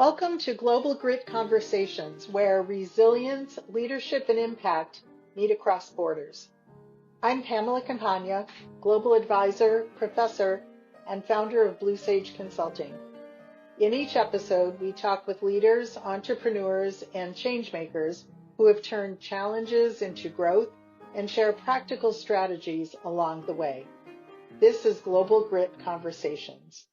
Welcome to Global Grit Conversations, where resilience, leadership, and impact meet across borders. I'm Pamela Campagna, Global Advisor, Professor, and founder of Blue Sage Consulting. In each episode, we talk with leaders, entrepreneurs, and changemakers who have turned challenges into growth and share practical strategies along the way. This is Global Grit Conversations.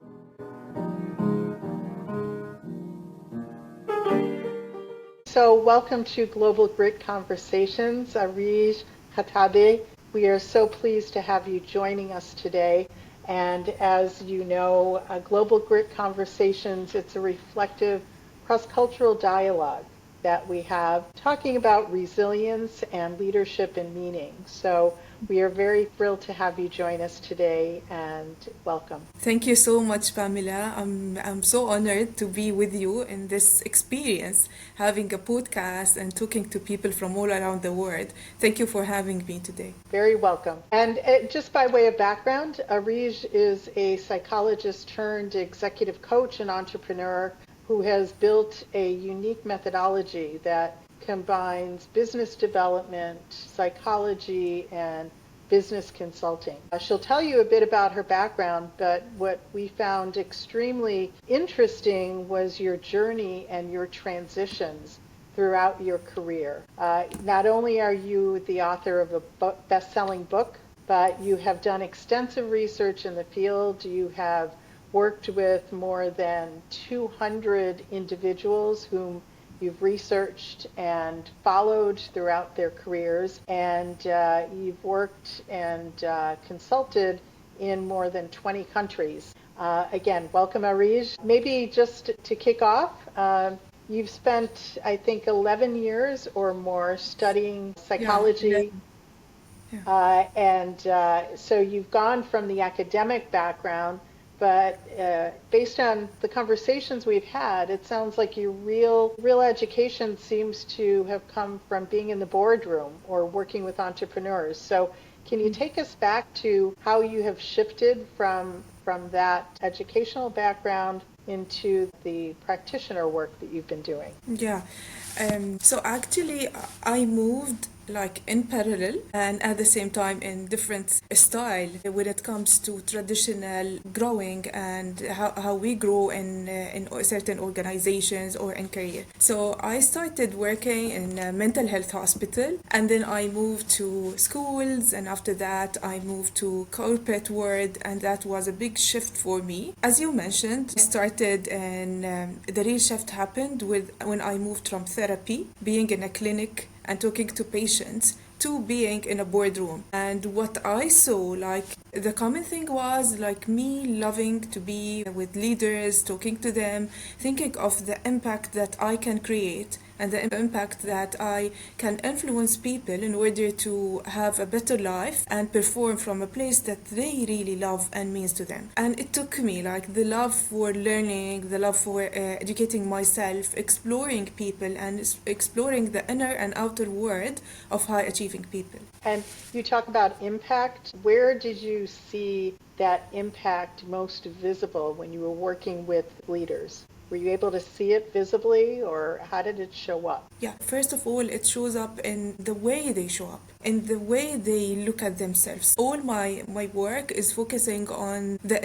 So welcome to Global Grit Conversations, Areej, Khataybeh. We are so pleased to have you joining us today. And as you know, Global Grit Conversations, it's a reflective cross-cultural dialogue that we have talking about resilience and leadership and meaning. So we are very thrilled to have you join us today, and welcome. Thank you so much, Pamela. I'm so honored to be with you in this experience, having a podcast and talking to people from all around the world. Thank you for having me today. Very welcome. And just by way of background, Areej is a psychologist turned executive coach and entrepreneur who has built a unique methodology that combines business development, psychology, and business consulting. She'll tell you a bit about her background, but what we found extremely interesting was your journey and your transitions throughout your career. Not only are you the author of a best-selling book, but you have done extensive research in the field. You have worked with more than 200 individuals whom you've researched and followed throughout their careers, and you've worked and consulted in more than 20 countries. Again, welcome, Areej. Maybe just to kick off, you've spent, I think, 11 years or more studying psychology. So you've gone from the academic background, but based on the conversations we've had, it sounds like your real education seems to have come from being in the boardroom or working with entrepreneurs. So can you take us back to how you have shifted from that educational background into the practitioner work that you've been doing? Yeah. So actually, I moved like in parallel and at the same time in different style when it comes to traditional growing and how we grow in certain organizations or in career. So I started working in a mental health hospital, and then I moved to schools, and after that I moved to corporate world, and that was a big shift for me. As you mentioned, I started and the real shift happened when I moved from therapy, being in a clinic and talking to patients, to being in a boardroom. And what I saw, like the common thing was like me loving to be with leaders, talking to them, thinking of the impact that I can create and the impact that I can influence people in order to have a better life and perform from a place that they really love and means to them. And it took me like the love for learning, the love for educating myself, exploring people and exploring the inner and outer world of high achieving people. And you talk about impact. Where did you see that impact most visible when you were working with leaders? Were you able to see it visibly, or how did it show up? Yeah, first of all, it shows up in the way they show up, in the way they look at themselves. All my work is focusing on the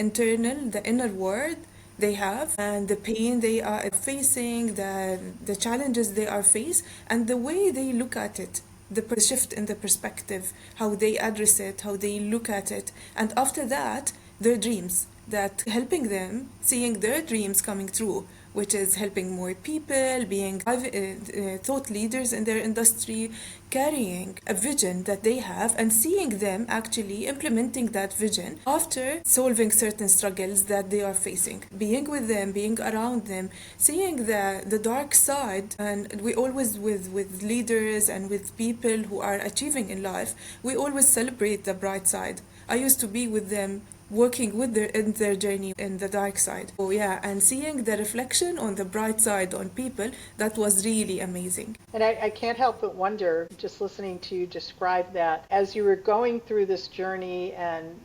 inner world they have and the pain they are facing, the challenges they are facing, and the way they look at it. The shift in the perspective, how they address it, how they look at it, and after that, their dreams, that helping them, seeing their dreams coming true, which is helping more people, being thought leaders in their industry, carrying a vision that they have and seeing them actually implementing that vision after solving certain struggles that they are facing. Being with them, being around them, seeing the dark side. And we always, with leaders and with people who are achieving in life, we always celebrate the bright side. I used to be with them working with their journey in the dark side. Oh yeah, and seeing the reflection on the bright side on people, that was really amazing. And I can't help but wonder, just listening to you describe that, as you were going through this journey and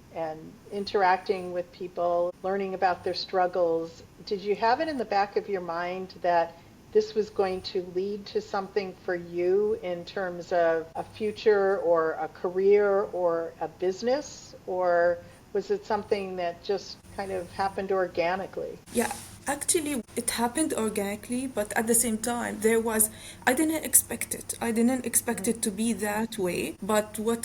interacting with people, learning about their struggles, did you have it in the back of your mind that this was going to lead to something for you in terms of a future or a career or a business? Or was it something that just kind of happened organically? Yeah, actually, it happened organically, but at the same time, I didn't expect it. I didn't expect it to be that way. But what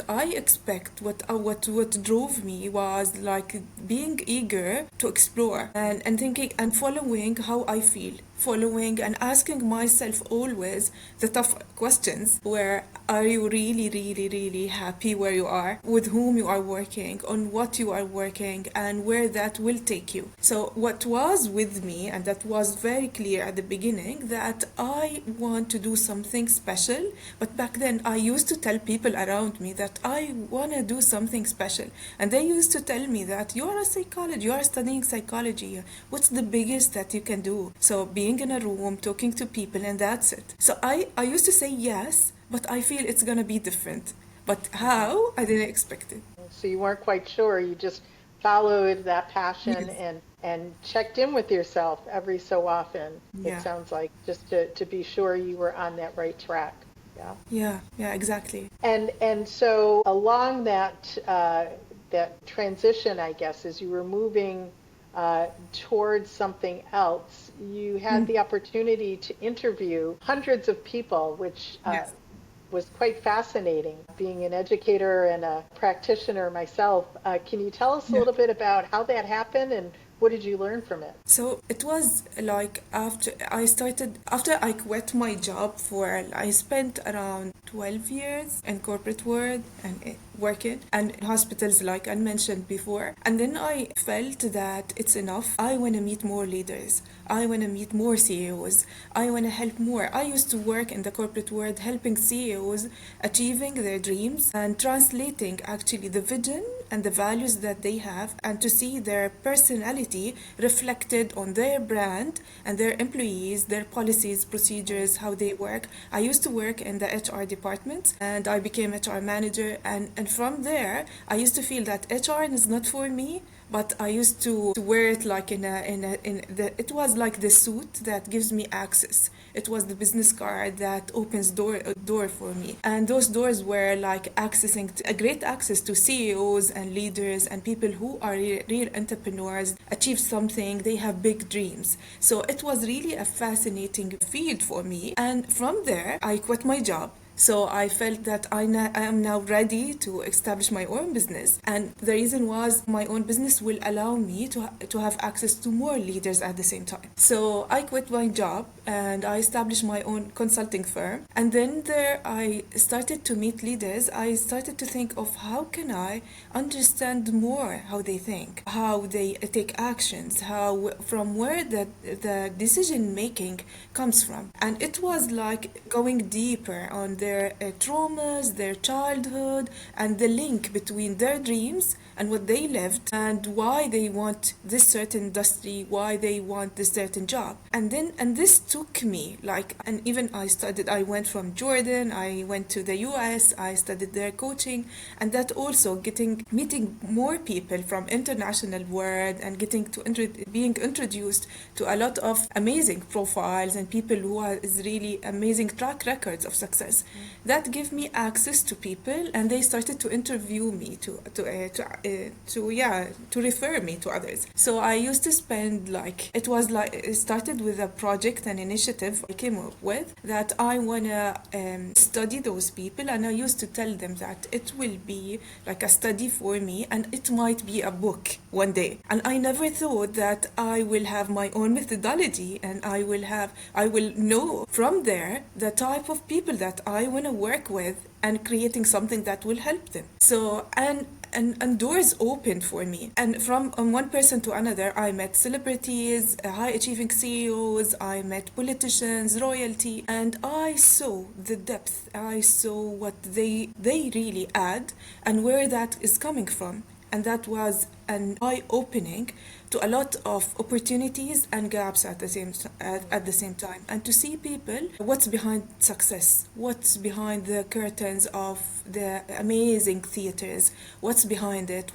drove me was like being eager to explore and thinking and following how I feel. Following and asking myself always the tough questions where are you really, really, really happy where you are, with whom you are working, on what you are working, and where that will take you. So, what was with me, and that was very clear at the beginning, that I want to do something special. But back then, I used to tell people around me that I want to do something special. And they used to tell me that you are a psychologist, you are studying psychology. What's the biggest that you can do? So, being in a room, talking to people, and that's it. So, I used to say yes, but I feel it's gonna be different. But how? I didn't expect it. So you weren't quite sure. You just followed that passion Yes. and checked in with yourself every so often, it Yeah. sounds like, just to be sure you were on that right track. Yeah. Yeah. Yeah. Exactly. And so along that transition, I guess, as you were moving towards something else, you had Mm. the opportunity to interview hundreds of people, which Yes. was quite fascinating. Being an educator and a practitioner myself, can you tell us a Yeah. little bit about how that happened and what did you learn from it? So it was like after I quit my job I spent around 12 years in corporate world and working and in hospitals like I mentioned before. And then I felt that it's enough. I want to meet more leaders. I want to meet more CEOs. I want to help more. I used to work in the corporate world helping CEOs achieving their dreams and translating actually the vision and the values that they have and to see their personality reflected on their brand and their employees, their policies, procedures, how they work. I used to work in the HR department and I became HR manager and from there I used to feel that HR is not for me, but I used to wear it like it was like the suit that gives me access. It was the business card that opens a door for me. And those doors were like a great access to CEOs and leaders and people who are real entrepreneurs, achieve something, they have big dreams. So it was really a fascinating field for me. And from there, I quit my job. So I felt that I am now ready to establish my own business. And the reason was my own business will allow me to have access to more leaders at the same time. So I quit my job and I established my own consulting firm. And then there I started to meet leaders. I started to think of how can I understand more how they think, how they take actions, how from where the decision making comes from. And it was like going deeper on their traumas, their childhood, and the link between their dreams and what they lived and why they want this certain industry, why they want this certain job. And this took me and even I went from Jordan, I went to the US, I studied their coaching, and that also meeting more people from international world and being introduced to a lot of amazing profiles and people who has really amazing track records of success. That gave me access to people, and they started to interview me to refer me to others. So I used to spend it started with a project, an initiative I came up with that I wanna study those people, and I used to tell them that it will be like a study for me, and it might be a book one day. And I never thought that I will have my own methodology, and I will know from there the type of people that I want to work with and creating something that will help them. So and doors opened for me. And from one person to another, I met celebrities, high achieving CEOs, I met politicians, royalty, and I saw the depth. I saw what they really add and where that is coming from. And that was an eye-opening to a lot of opportunities and gaps at the same time, and to see people what's behind success, what's behind the curtains of the amazing theaters, what's behind it,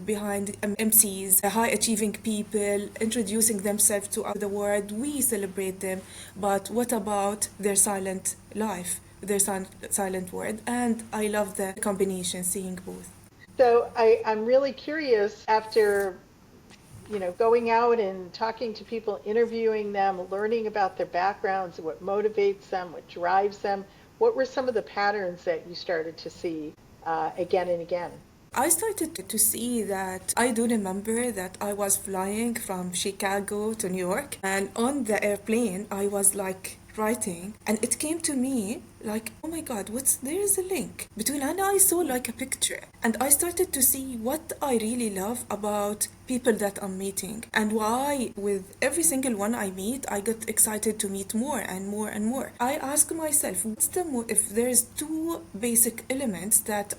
behind MCs, high achieving people introducing themselves to the world. We celebrate them, but what about their silent life, their silent word? And I love the combination, seeing both. So I'm really curious after, going out and talking to people, interviewing them, learning about their backgrounds, what motivates them, what drives them. What were some of the patterns that you started to see again and again? I started to see that I do remember that I was flying from Chicago to New York, and on the airplane, I was like writing, and it came to me like, oh my god, there is a link between, and I saw like a picture, and I started to see what I really love about people that I'm meeting, and why with every single one I meet I get excited to meet more and more and more. I ask myself, if there's two basic elements that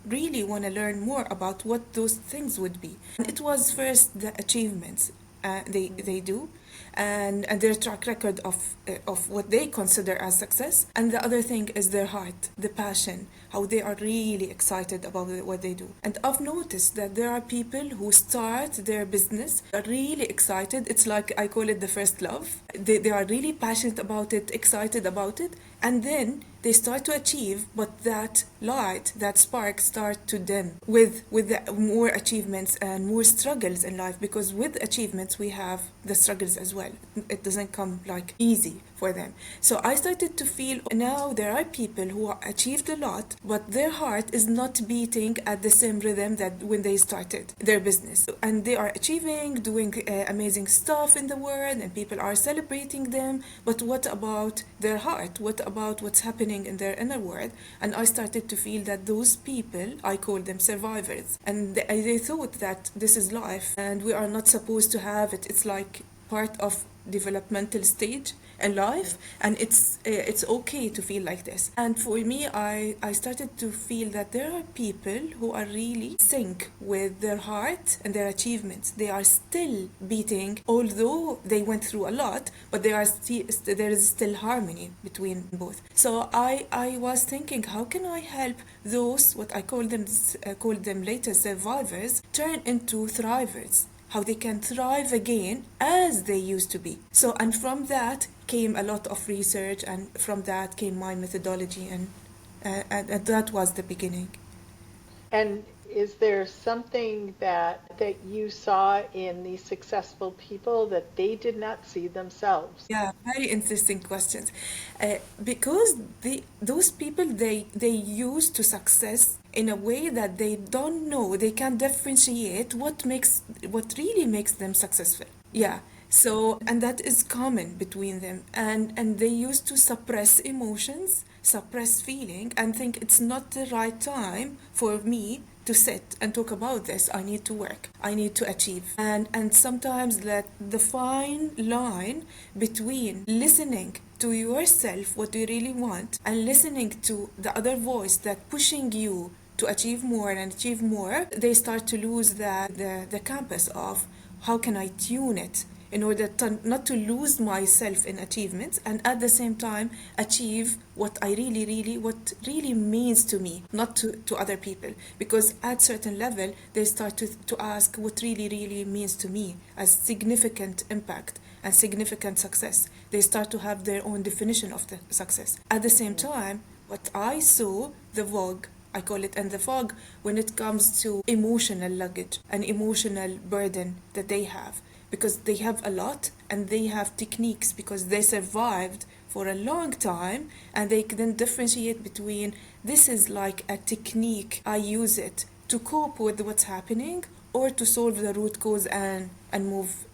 really want to learn more about, what those things would be. And it was first the achievements they do, and their track record of what they consider as success. And the other thing is their heart, the passion, how they are really excited about what they do. And I've noticed that there are people who start their business, are really excited. It's like, I call it the first love. They are really passionate about it, excited about it, and then they start to achieve, but that light, that spark start to dim with the more achievements and more struggles in life, because with achievements we have the struggles as well. It doesn't come like easy for them. So I started to feel now there are people who achieved a lot, but their heart is not beating at the same rhythm that when they started their business. And they are achieving, doing amazing stuff in the world, and people are celebrating them. But what about their heart? What about what's happening in their inner world? And I started to feel that those people, I call them survivors, and they thought that this is life and we are not supposed to have it. It's like part of developmental stage in life, and it's okay to feel like this. And for me, I started to feel that there are people who are really sync with their heart and their achievements. They are still beating, although they went through a lot, but there is still harmony between both. So I was thinking, how can I help those, what I called them later survivors, turn into thrivers? How they can thrive again as they used to be. So, and from that came a lot of research, and from that came my methodology, and that was the beginning. And is there something that you saw in these successful people that they did not see themselves? Yeah, very interesting questions. Because those people, they used to success in a way that they don't know, they can differentiate what really makes them successful. Yeah. So, and that is common between them. And they used to suppress emotions, suppress feeling, and think it's not the right time for me to sit and talk about this. I need to work. I need to achieve. And sometimes that the fine line between listening to yourself, what you really want, and listening to the other voice that pushing you to achieve more and achieve more, they start to lose the compass of how can I tune it in order to not to lose myself in achievements, and at the same time achieve what really means to me, not to other people. Because at certain level they start to ask what really means to me as significant impact and significant success. They start to have their own definition of the success. At the same time, what I saw, the vogue, I call it, and the fog, when it comes to emotional luggage and emotional burden that they have, because they have a lot and they have techniques because they survived for a long time, and they can differentiate between this is like a technique, I use it to cope with what's happening or to solve the root cause and move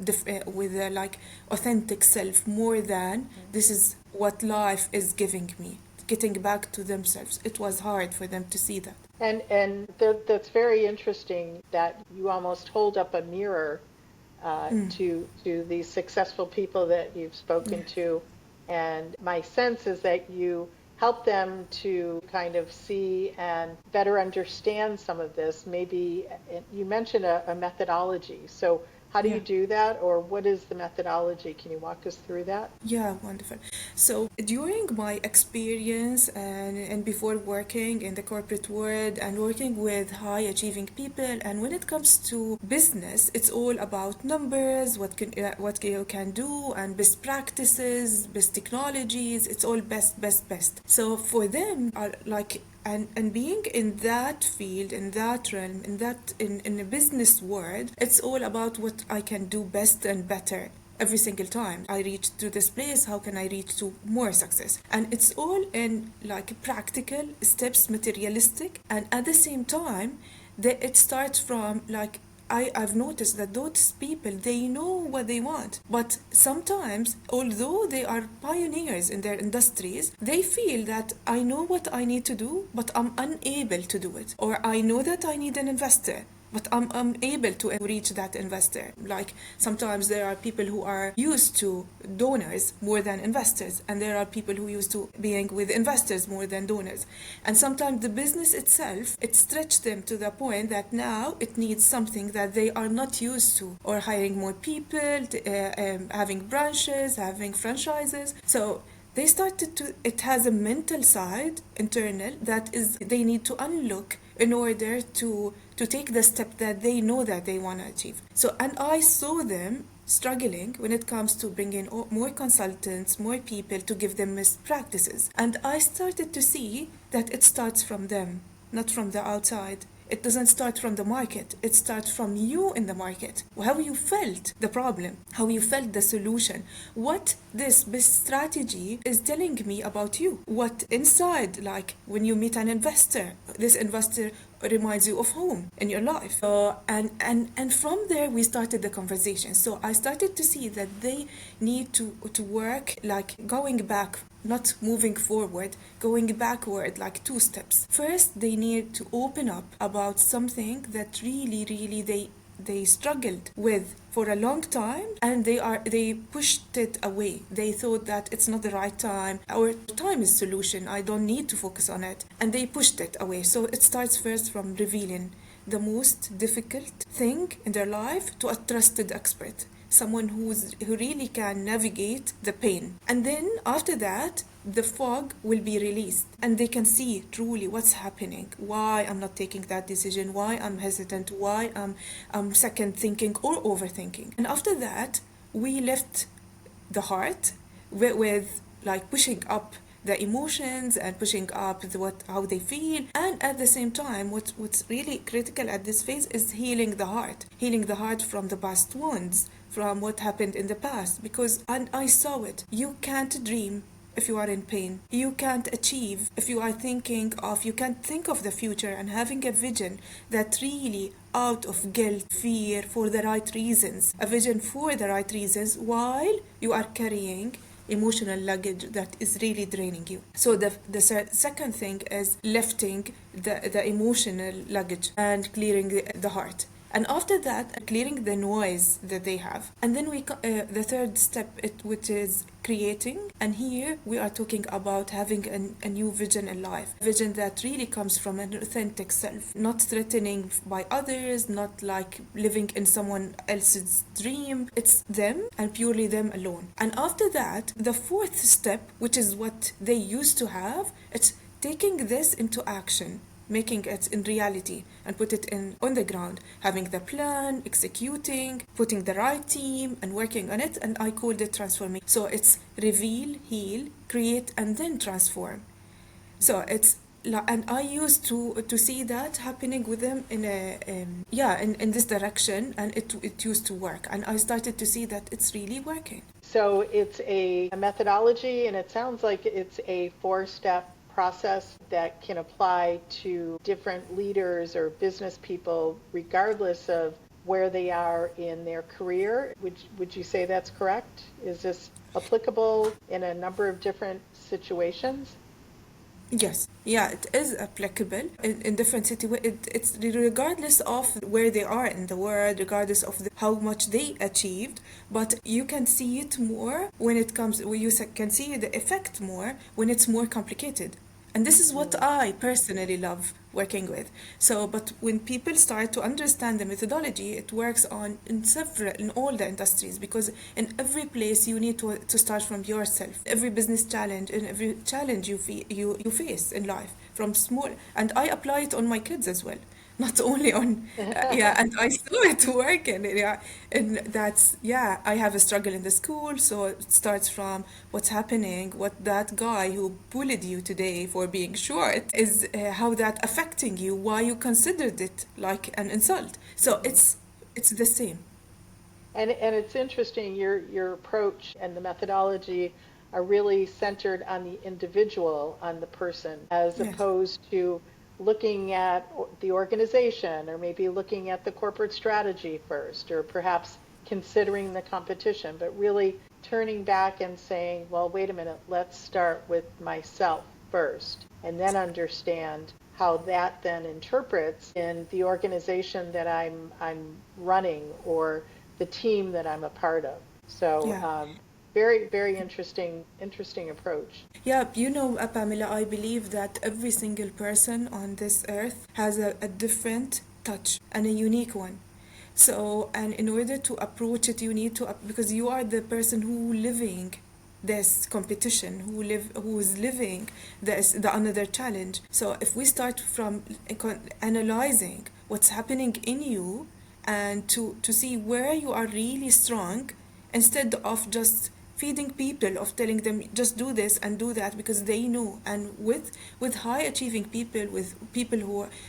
with a like authentic self, more than this is what life is giving me, getting back to themselves. It was hard for them to see that. That's very interesting that you almost hold up a mirror to these successful people that you've spoken to. And my sense is that you help them to kind of see and better understand some of this. Maybe you mentioned a methodology. So How do Yeah. you do that, or what is the methodology? Can you walk us through that? Yeah, wonderful. So during my experience and before working in the corporate world and working with high achieving people, and when it comes to business, it's all about numbers, what you can do, and best practices, best technologies. It's all best, best, best. So for them, like and being in that field, in that realm, in the business world, it's all about what I can do best and better every single time I reach to this place. How can I reach to more success? And it's all in like practical steps, materialistic, and at the same time that it starts from like I've noticed that those people, they know what they want, but sometimes although they are pioneers in their industries, they feel that I know what I need to do, but I'm unable to do it, or I know that I need an investor, but I'm unable to reach that investor. Like sometimes there are people who are used to donors more than investors, and there are people who used to being with investors more than donors. And sometimes the business itself, it stretched them to the point that now it needs something that they are not used to, or hiring more people, having branches, having franchises. So they started to, it has a mental side internal that is they need to unlock in order to take the step that they know that they want to achieve. So and I saw them struggling when it comes to bringing more consultants, more people to give them best practices, and I started to see that it starts from them, not from the outside. It doesn't start from the market. It starts from you in the market. How you felt the problem, how you felt the solution, what this best strategy is telling me about you. What inside, like when you meet an investor, this investor reminds you of home in your life. And from there we started the conversation. So I started to see that they need to work like going back, not moving forward, going backward, like two steps. First, they need to open up about something that really they struggled with for a long time, and they pushed it away. They thought that it's not the right time, or time is solution, I don't need to focus on it, and they pushed it away. So it starts first from revealing the most difficult thing in their life to a trusted expert, someone who really can navigate the pain. And then after that, the fog will be released and they can see truly what's happening, why I'm not taking that decision, why I'm hesitant, why I'm second thinking or overthinking. And after that, we left the heart with like pushing up the emotions and pushing up how they feel. And at the same time, what's really critical at this phase is healing the heart from the past wounds, from what happened in the past. Because, and I saw it, you can't dream if you are in pain. You can't achieve if you are you can't think of the future and having a vision that really out of guilt, fear, for the right reasons, a vision for the right reasons, while you are carrying emotional luggage that is really draining you. So the second thing is lifting the emotional luggage and clearing the heart. And after that, clearing the noise that they have. And then the third step, which is creating. And here we are talking about having a new vision in life. A vision that really comes from an authentic self, not threatening by others, not like living in someone else's dream. It's them and purely them alone. And after that, the fourth step, which is what they used to have, it's taking this into action, making it in reality and put it in on the ground, having the plan, executing, putting the right team and working on it. And I called it transformation. So it's reveal, heal, create, and then transform. So it's and I used to see that happening with them in in this direction, and it used to work, and I started to see that it's really working. So it's a methodology, and it sounds like it's a four-step process that can apply to different leaders or business people regardless of where they are in their career. Would you say that's correct? Is this applicable in a number of different situations? Yes, yeah, it is applicable in different situations. It's regardless of where they are in the world, regardless of how much they achieved. But you can see it more when it comes. You can see the effect more when it's more complicated, And this is what I personally love working with. So, but when people start to understand the methodology, it works on in all the industries, because in every place you need to start from yourself. Every business challenge and every challenge you face in life, from small, and I apply it on my kids as well, not only on yeah, and I saw it work, and yeah, and that's, yeah, I have a struggle in the school, so it starts from what's happening, what that guy who bullied you today for being short is, how that affecting you, why you considered it like an insult. So it's the same. And it's interesting, your approach and the methodology are really centered on the individual, on the person, as Yes. opposed to looking at the organization, or maybe looking at the corporate strategy first, or perhaps considering the competition, but really turning back and saying, well, wait a minute, let's start with myself first, and then understand how that then interprets in the organization that I'm running, or the team that I'm a part of. So Yeah. very, very interesting approach. Yeah, you know, Pamela, I believe that every single person on this earth has a different touch and a unique one. So, and in order to approach it, you need to, because you are the person who living this competition, who is living the another challenge. So, if we start from analyzing what's happening in you, and to see where you are really strong, instead of just feeding people, of telling them just do this and do that because they know. And with high achieving people, with people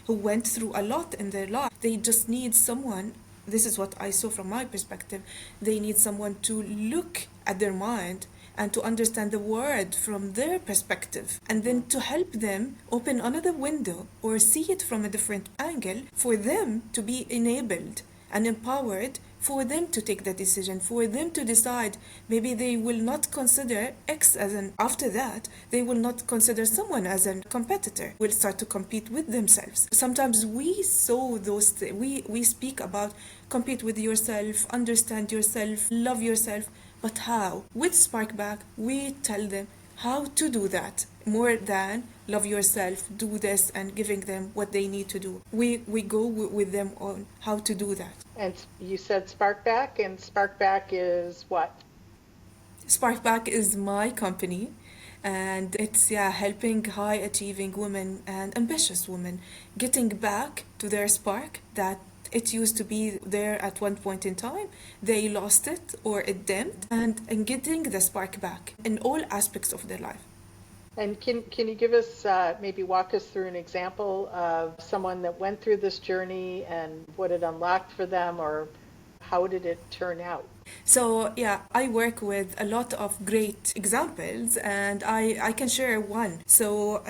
who went through a lot in their life, they just need someone. This is what I saw from my perspective. They need someone to look at their mind and to understand the word from their perspective, and then to help them open another window or see it from a different angle, for them to be enabled and empowered, for them to take the decision, for them to decide. Maybe they will not consider X as an, after that, they will not consider someone as a competitor, will start to compete with themselves. Sometimes we saw those, we speak about compete with yourself, understand yourself, love yourself, but how? With Sparkback, we tell them how to do that, more than love yourself, do this, and giving them what they need to do. We go with them on how to do that. And you said Sparkback, and Sparkback is what? Sparkback is my company, and it's, yeah, helping high achieving women and ambitious women getting back to their spark, that it used to be there at one point in time. They lost it or it dimmed, and getting the spark back in all aspects of their life. And can you give us, maybe walk us through an example of someone that went through this journey and what it unlocked for them, or how did it turn out? So, yeah, I work with a lot of great examples, and I can share one. So,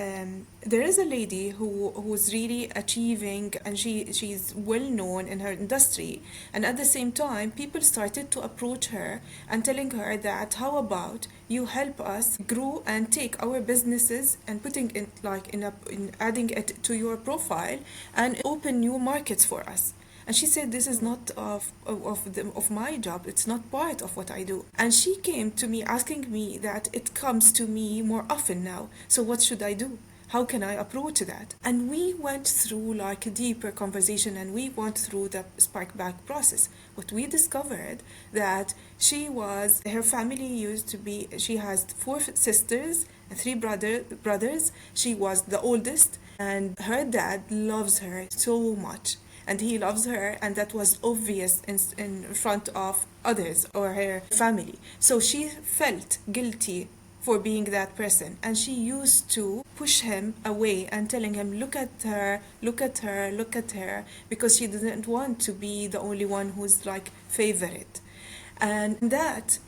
there is a lady who's really achieving, and she's well known in her industry. And at the same time, people started to approach her and telling her that, how about you help us grow and take our businesses and putting it like in adding it to your profile and open new markets for us. And she said, this is not of my job. It's not part of what I do. And she came to me asking me that it comes to me more often now. So what should I do? How can I approach that? And we went through like a deeper conversation, and we went through the spark back process. What we discovered that her family used to be, she has four sisters and three brothers. She was the oldest, and her dad loves her so much, and he loves her, and that was obvious in front of others or her family. So she felt guilty for being that person, and she used to push him away and telling him, look at her, look at her, look at her, because she didn't want to be the only one who's like favorite. And that,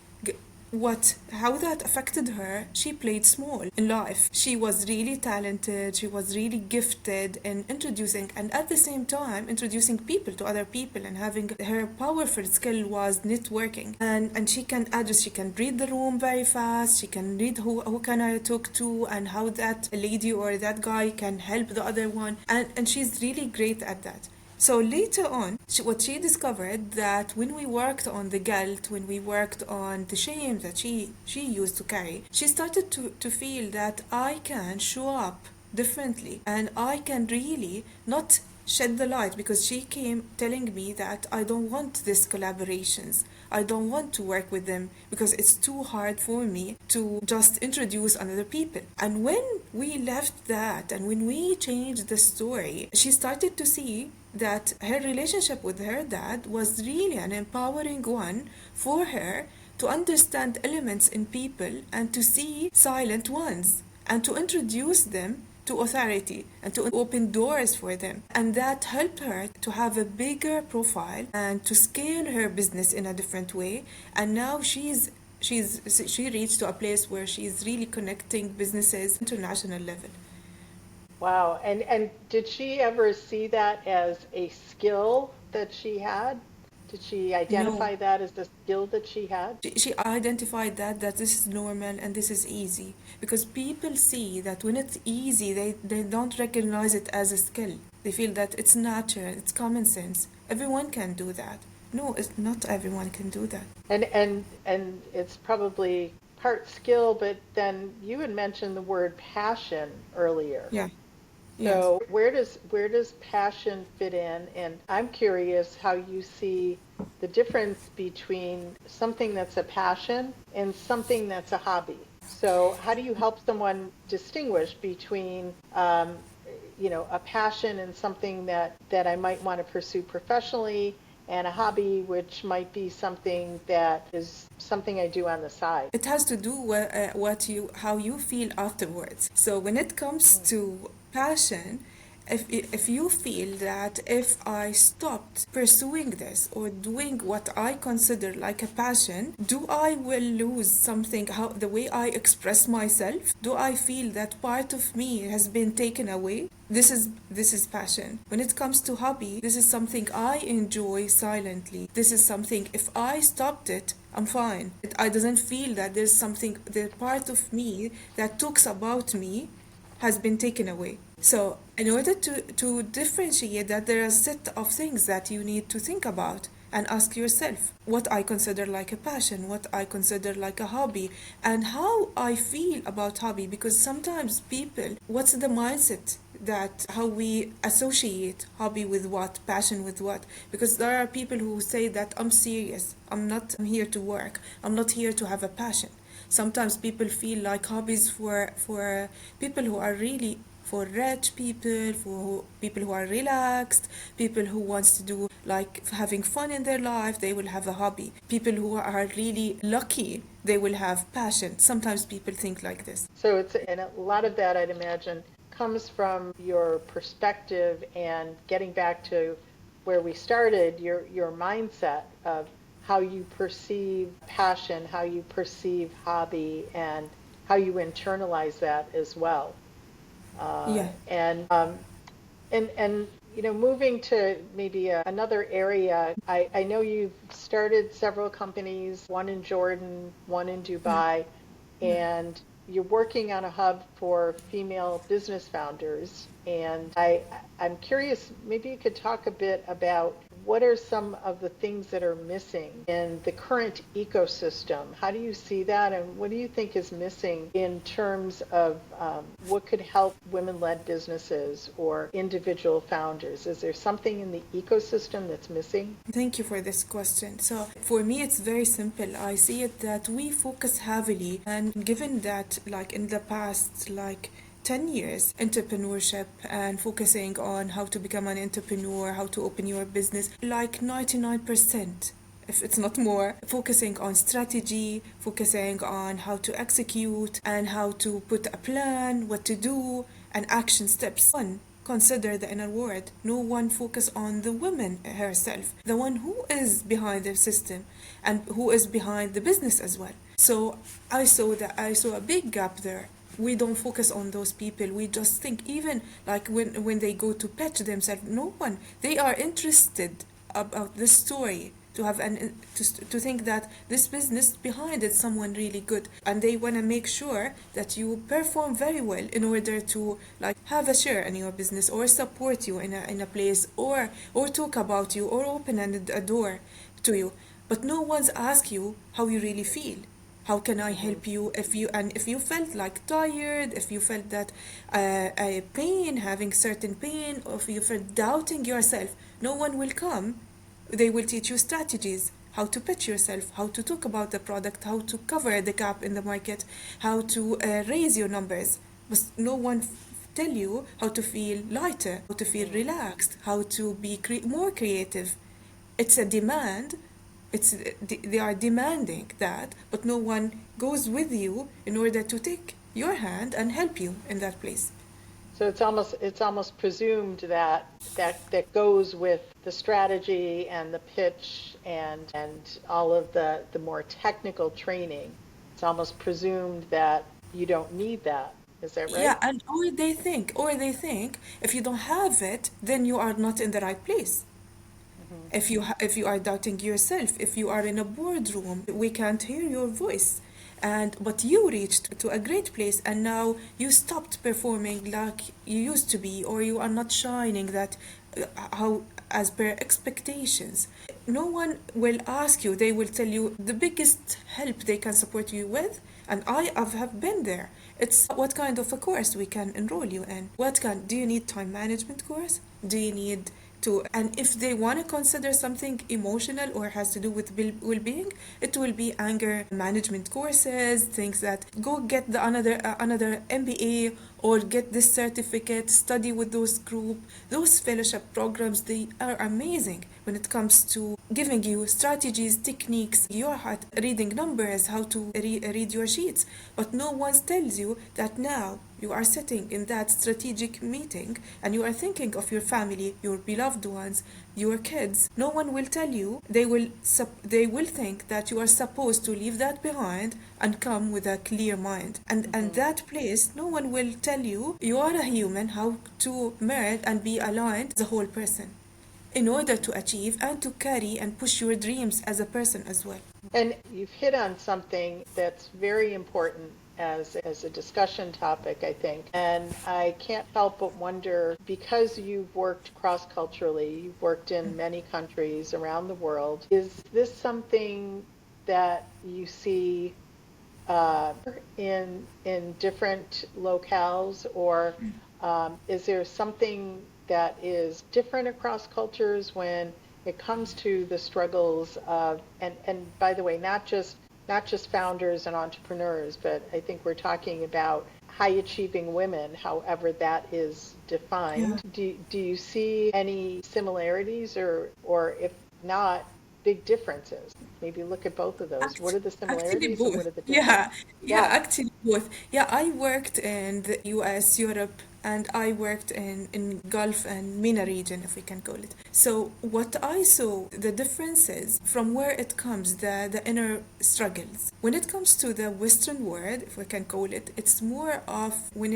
how that affected her, she played small in life. She was really talented, she was really gifted in introducing, and at the same time introducing people to other people, and having her powerful skill was networking. And she can address, she can read the room very fast, she can read who can I talk to, and how that lady or that guy can help the other one, and she's really great at that. So later on, what she discovered, that when we worked on the guilt, when we worked on the shame that she used to carry, she started to feel that I can show up differently, and I can really not shed the light, because she came telling me that I don't want these collaborations, I don't want to work with them because it's too hard for me to just introduce another people. And when we left that and when we changed the story, she started to see that her relationship with her dad was really an empowering one for her, to understand elements in people and to see silent ones and to introduce them to authority and to open doors for them. And that helped her to have a bigger profile and to scale her business in a different way. And now she reached to a place where she's really connecting businesses international level. Wow. And did she ever see that as a skill that she had? Did she No, identify that as the skill that she had? she identified that this is normal and this is easy, because people see that when it's easy, they don't recognize it as a skill. They feel that it's natural, it's common sense, everyone can do that. No, it's not, everyone can do that. And it's probably part skill, but then you had mentioned the word passion earlier. Yeah. Yes. So where does passion fit in? And I'm curious how you see the difference between something that's a passion and something that's a hobby. So how do you help someone distinguish between a passion and something that I might want to pursue professionally, and a hobby which might be something that is something I do on the side? It has to do with how you feel afterwards. So when it comes Mm. to passion, if you feel that if I stopped pursuing this or doing what I consider like a passion, do I will lose something, how the way I express myself? Do I feel that part of me has been taken away? This is passion. When it comes to hobby, this is something I enjoy silently. This is something, if I stopped it, I'm fine. I doesn't feel that there's something, the part of me that talks about me has been taken away. So, in order to differentiate that, there are a set of things that you need to think about and ask yourself what I consider like a passion, what I consider like a hobby, and how I feel about hobby. Because sometimes people, what's the mindset that how we associate hobby with what, passion with what? Because there are people who say that I'm serious, I'm here to work, I'm not here to have a passion. Sometimes people feel like hobbies for people who are really, for rich people, for people who are relaxed, people who wants to do like having fun in their life, they will have a hobby. People who are really lucky, they will have passion. Sometimes people think like this. So and a lot of that, I'd imagine, comes from your perspective and getting back to where we started, your mindset of how you perceive passion, how you perceive hobby, and how you internalize that as well. Uh, Yeah. and um, and moving to maybe another area, I know you've started several companies, one in Jordan, one in Yeah. Dubai, Yeah. and you're working on a hub for female business founders. And I'm curious, maybe you could talk a bit about what are some of the things that are missing in the current ecosystem? How do you see that? And what do you think is missing in terms of what could help women-led businesses or individual founders? Is there something in the ecosystem that's missing? Thank you for this question. So, for me, it's very simple. I see it that we focus heavily, and given that, like in the past, like 10 years, entrepreneurship and focusing on how to become an entrepreneur, how to open your business, like 99%, if it's not more, focusing on strategy, focusing on how to execute and how to put a plan, what to do, and action steps. One, consider the inner world. No one focus on the woman herself, the one who is behind the system and who is behind the business as well. So I saw a big gap there. We don't focus on those people. We just think, even like when they go to pitch themselves, no one, they are interested about the story, to have to think that this business behind it someone really good, and they want to make sure that you perform very well in order to like have a share in your business or support you in a place, or talk about you or open a door to you. But no one's ask you how you really feel, How can I help you? If you felt like tired, if you felt that a pain, having certain pain, or if you felt doubting yourself, no one will come. They will teach you strategies, how to pitch yourself, how to talk about the product, how to cover the gap in the market, how to raise your numbers. But no one tell you how to feel lighter, how to feel relaxed, how to be more creative. It's a demand. They are demanding that, but no one goes with you in order to take your hand and help you in that place. So it's almost presumed that that goes with the strategy and the pitch and all of the more technical training. It's almost presumed that you don't need that. Is that Yeah, right? and or they think if you don't have it, then you are not in the right place. Hmm. If you are doubting yourself, if you are in a boardroom, we can't hear your voice. And but you reached to a great place, and now you stopped performing like you used to be, or you are not shining that how as per expectations. No one will ask you. They will tell you the biggest help they can support you with, and have been there. It's what kind of a course we can enroll you in. What kind? Do you need time management course? Do you need to, and if they want to consider something emotional or has to do with well-being, it will be anger management courses, things that go get the another MBA or get this certificate, study with those group. Those fellowship programs, they are amazing when it comes to giving you strategies, techniques, your heart reading numbers, how to read your sheets. But no one tells you that now you are sitting in that strategic meeting and you are thinking of your family, your beloved ones, your kids. No one will tell you. They will think that you are supposed to leave that behind and come with a clear mind. And Hmm. that place, no one will tell you you are a human, how to merge and be aligned as a whole person in order to achieve and to carry and push your dreams as a person as well. And you've hit on something that's very important as a discussion topic, I think. And I can't help but wonder, because you've worked cross-culturally, you've worked in many countries around the world, is this something that you see in different locales, or is there something that is different across cultures when it comes to the struggles of, and by the way, not just founders and entrepreneurs, but I think we're talking about high achieving women, however that is Yeah. defined. Do you see any similarities, or if not, big differences? Maybe look at both of those. What are the Actually, similarities and both. what are the Yeah, differences? yeah, Yeah. actually, both. Yeah, I worked in the US, Europe, and I worked in Gulf and MENA region, if we can call it. So, what I saw, the differences from where it comes, the inner struggles. When it comes to the Western world, if we can call it, it's more of when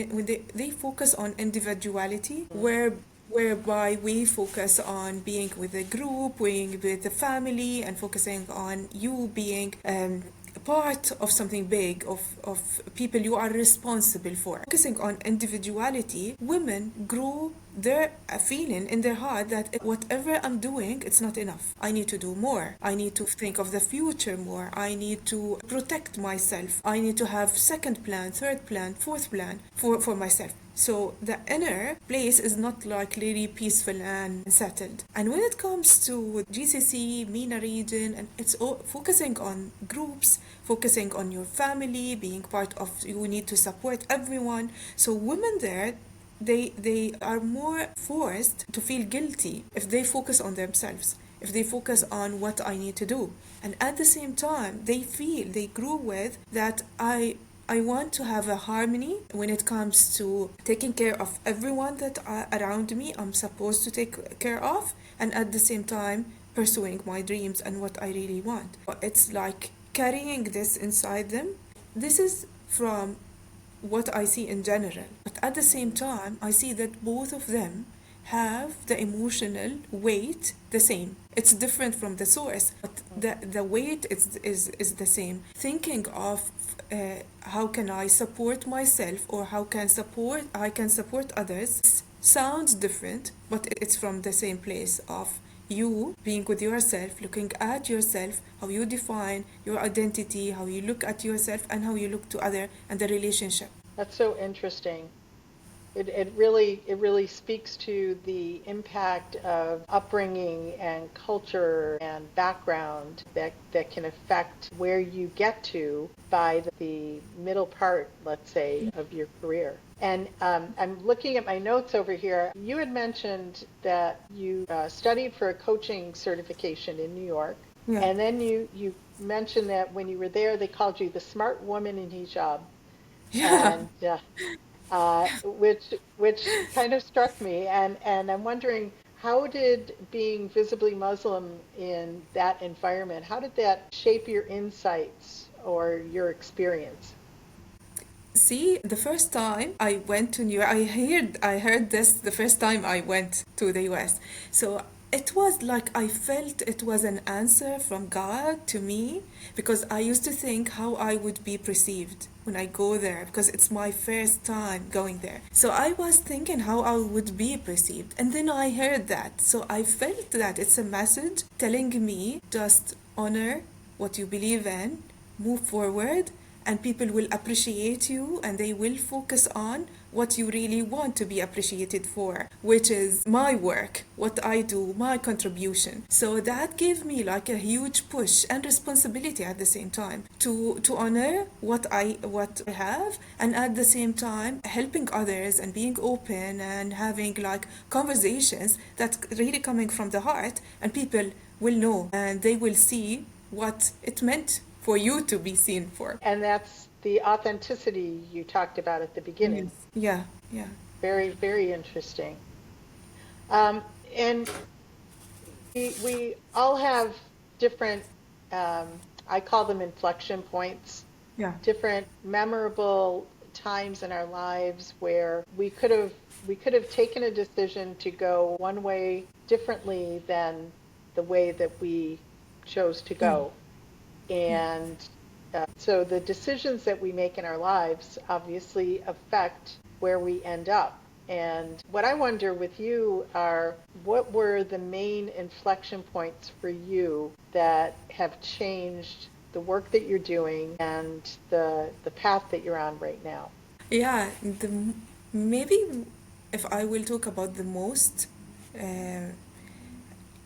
they focus on individuality, whereby we focus on being with a group, being with the family, and focusing on you being part of something big, of people you are responsible for. Focusing on individuality, women grow their feeling in their heart that whatever I'm doing, it's not enough. I need to do more. I need to think of the future more. I need to protect myself. I need to have second plan, third plan, fourth plan for myself. So the inner place is not like really peaceful and settled. And when it comes to GCC, MENA region, and it's all focusing on groups, focusing on your family, being part of, you need to support everyone. So women there, they are more forced to feel guilty if they focus on themselves, if they focus on what I need to do. And at the same time, they grew with that I want to have a harmony when it comes to taking care of everyone that are around me. I'm supposed to take care of, and at the same time pursuing my dreams and what I really want. It's like carrying this inside them. This is from what I see in general. But at the same Mhm. time, I see that both of them have the emotional weight the same. It's different from the source, but the weight is the same. Thinking of how can I support myself, or how can support I can support others sounds different, but it's from the same place of you being with yourself, looking at yourself, how you define your identity, how you look at yourself, and how you look to other and the relationship. That's so interesting. It really speaks to the impact of upbringing and culture and background that can affect where you get to by the middle part, let's say, of your career. And I'm looking at my notes over here. You had mentioned that you studied for a coaching certification in New York, Yeah. and then you mentioned that when you were there, they called you the smart woman in hijab, Yeah. and which kind of struck me, and I'm wondering, how did being visibly Muslim in that environment, how did that shape your insights or your experience? See, the first time I went to New York, I heard this the first time I went to the US. So it was like I felt it was an answer from God to me, because I used to think how I would be perceived when I go there, because it's my first time going there. So I was thinking how I would be perceived. And then I heard that. So I felt that it's a message telling me just honor what you believe in, move forward, and people will appreciate you, and they will focus on what you really want to be appreciated for, which is my work, what I do, my contribution. So that gave me like a huge push and responsibility at the same time to honor what I have, and at the same time helping others and being open and having like conversations that really coming from the heart, and people will know and they will see what it meant for you to be seen for. And that's the authenticity you talked about at the beginning. Yes. Yeah, yeah, Very, very interesting. Um, and we all have different, I call them inflection points, yeah. different memorable times in our lives where we could have taken a decision to go one way differently than the way that we chose to Mm, go. And so the decisions that we make in our lives obviously affect where we end up. And what I wonder with you are, what were the main inflection points for you that have changed the work that you're doing and the path that you're on right now? yeah. Maybe if I will talk about the most, uh,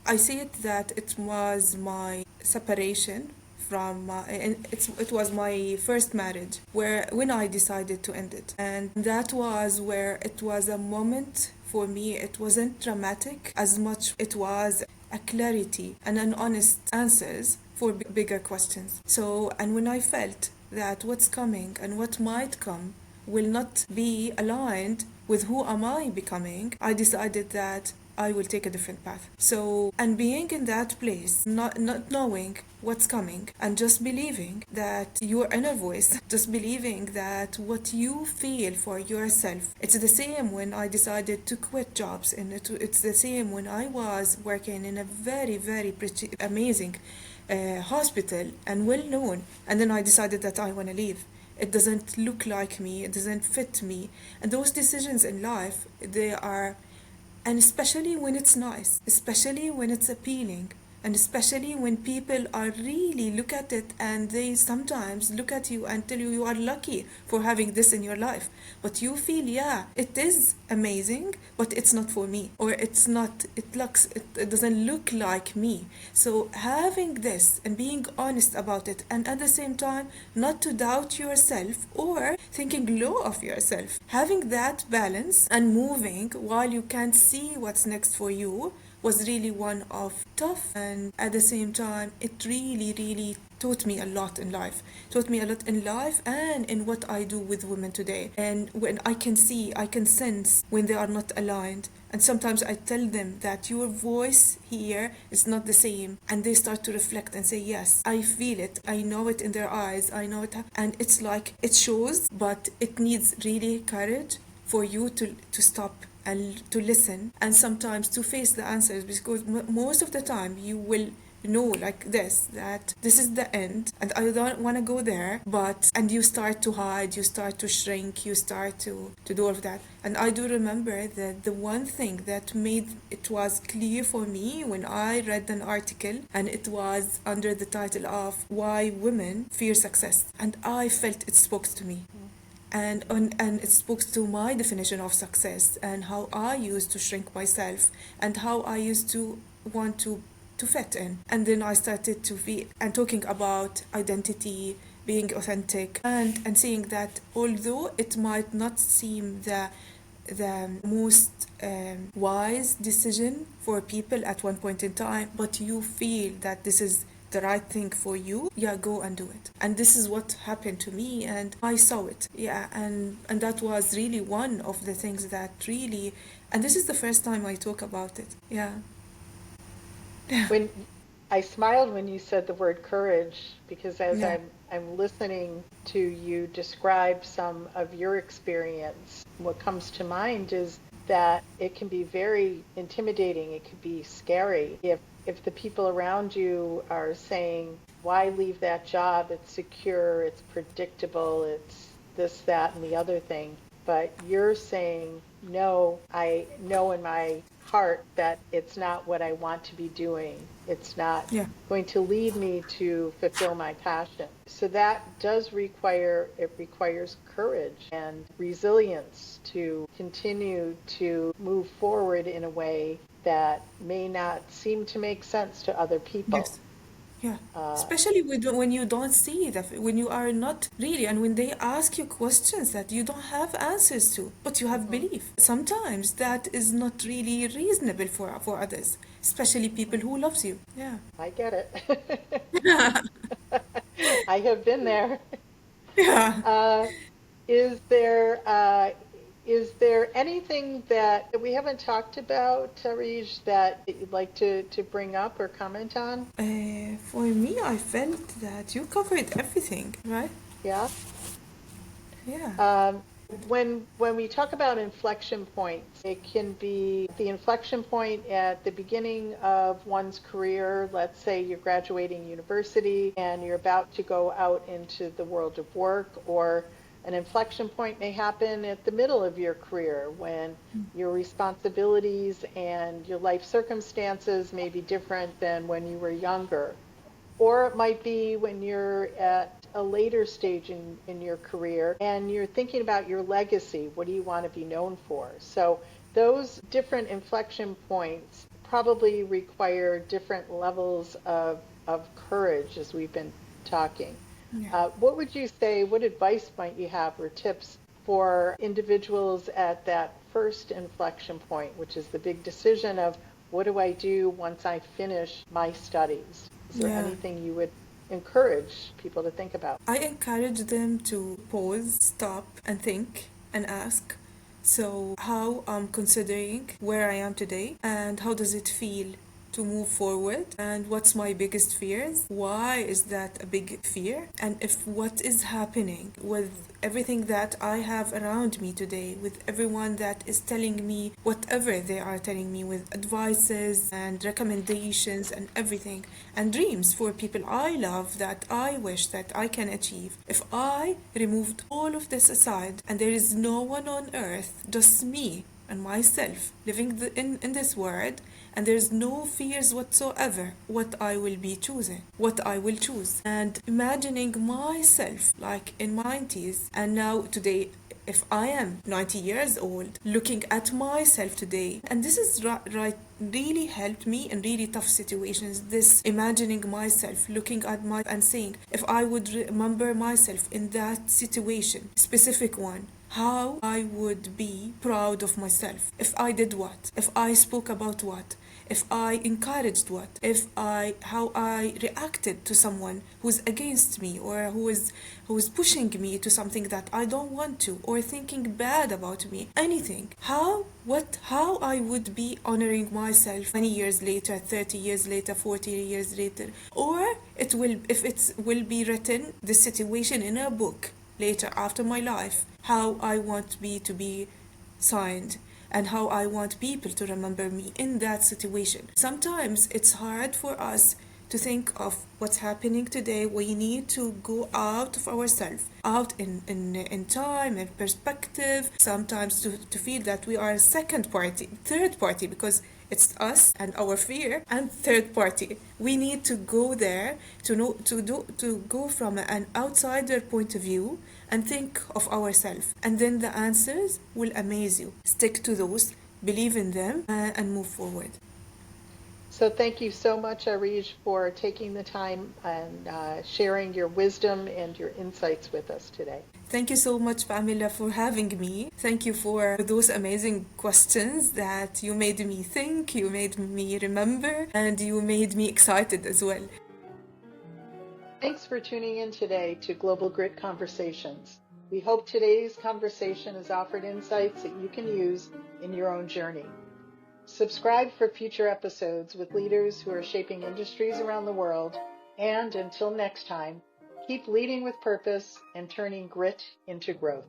I see it that it was my separation from and it was my first marriage where when I decided to end it, and that was where it was a moment for me. It wasn't dramatic as much, it was a clarity and an honest answers for bigger questions. So, and when I felt that what's coming and what might come will not be aligned with who am I becoming, I decided that I will take a different path. So, and being in that place, not knowing what's coming, and just believing that your inner voice, just believing that what you feel for yourself. It's the same when I decided to quit jobs, and it's the same when I was working in a very, very pretty, amazing hospital and well known, and then I decided that I want to leave. It doesn't look like me, it doesn't fit me. And those decisions in life, they are, and especially when it's nice, especially when it's appealing, and especially when people are really look at it, and they sometimes look at you and tell you you are lucky for having this in your life, but you feel, yeah, it is amazing, but it's not for me, or it's not, it doesn't look like me. So having this and being honest about it, and at the same time not to doubt yourself or thinking low of yourself, having that balance and moving while you can't see what's next for you, was really one of tough, and at the same time it really taught me a lot in life, and in what I do with women today. And when I can see, I can sense when they are not aligned, and sometimes I tell them that your voice here is not the same, and they start to reflect and say, yes, I feel it, I know it in their eyes, I know it, and it's like it shows, but it needs really courage for you to stop and to listen, and sometimes to face the answers, because most of the time you will know like this, that this is the end and I don't want to go there, but and you start to hide, you start to shrink, you start to do all of that. And I do remember that the one thing that made it was clear for me when I read an article, and it was under the title of Why Women Fear Success, and I felt it spoke to me. And it spoke to my definition of success and how I used to shrink myself and how I used to want to fit in. And then I started to be and talking about identity, being authentic, and seeing that although it might not seem the most wise decision for people at one point in time, but you feel that this is the right thing for you, yeah, go and do it. And this is what happened to me, and I saw it, yeah. And that was really one of the things that really, and this is the first time I talk about it, yeah. When I smiled when you said the word courage, because as Yeah. I'm listening to you describe some of your experience, what comes to mind is that it can be very intimidating. It could be scary if the people around you are saying, "Why leave that job? It's secure, it's predictable, it's this, that, and the other thing." But you're saying, "No, I know in my heart that it's not what I want to be doing. It's not Yeah. going to lead me to fulfill my passion." So that does it requires courage and resilience to continue to move forward in a way that may not seem to make sense to other people. Yes. Yeah, Uh, especially when you don't see that, when you are not really, and when they ask you questions that you don't have answers to, but you have mhm, belief. Sometimes that is not really reasonable for others, especially people mhm. who loves you. Yeah. I get it. I have been there. Yeah. Uh, Is there uh, is there anything that we haven't talked about, Areej, that you'd like to bring up or comment on? For me, I felt that you covered everything, right? Yeah. Yeah. When we talk about inflection points, it can be the inflection point at the beginning of one's career. Let's say you're graduating university and you're about to go out into the world of work, or an inflection point may happen at the middle of your career when your responsibilities and your life circumstances may be different than when you were younger. Or it might be when you're at a later stage in your career and you're thinking about your legacy. What do you want to be known for? So those different inflection points probably require different levels of courage, as we've been talking. Yeah. What would you say, what advice might you have or tips for individuals at that first inflection point, which is the big decision of what do I do once I finish my studies? Is there Yeah. anything you would encourage people to think about? I encourage them to pause, stop, and think and ask. So, how I'm considering where I am today, and how does it feel to move forward, and what's my biggest fears? Why is that a big fear? And if what is happening with everything that I have around me today, with everyone that is telling me whatever they are telling me, with advices and recommendations and everything, and dreams for people I love that I wish that I can achieve. If I removed all of this aside and there is no one on earth, just me and myself living in this world, and there's no fears whatsoever what I will be choosing, what I will choose. And imagining myself like in my 90s, and now today, if I am 90 years old, looking at myself today, and this is right really helped me in really tough situations. This imagining myself, looking at my and saying, if I would remember myself in that situation, specific one, how I would be proud of myself if I did what, if I spoke about what, if I encouraged what, if I how I reacted to someone who's against me or who is pushing me to something that I don't want to, or thinking bad about me, anything. How I would be honoring myself 20 years later, 30 years later, 40 years later, or it will if it will be written the situation in a book later after my life, how I want me to be signed and how I want people to remember me in that situation. Sometimes it's hard for us to think of what's happening today. We need to go out of ourselves, out in time and perspective, sometimes to feel that we are a second party, third party, because it's us and our fear and third party. We need to go there to know to go from an outsider point of view and think of ourselves, and then the answers will amaze you. Stick to those, believe in them, and move forward. So thank you so much, Areej, for taking the time and sharing your wisdom and your insights with us today. Thank you so much, Pamela, for having me. Thank you for those amazing questions that you made me think, you made me remember, and you made me excited as well. Thanks for tuning in today to Global Grit Conversations. We hope today's conversation has offered insights that you can use in your own journey. Subscribe for future episodes with leaders who are shaping industries around the world. And until next time, keep leading with purpose and turning grit into growth.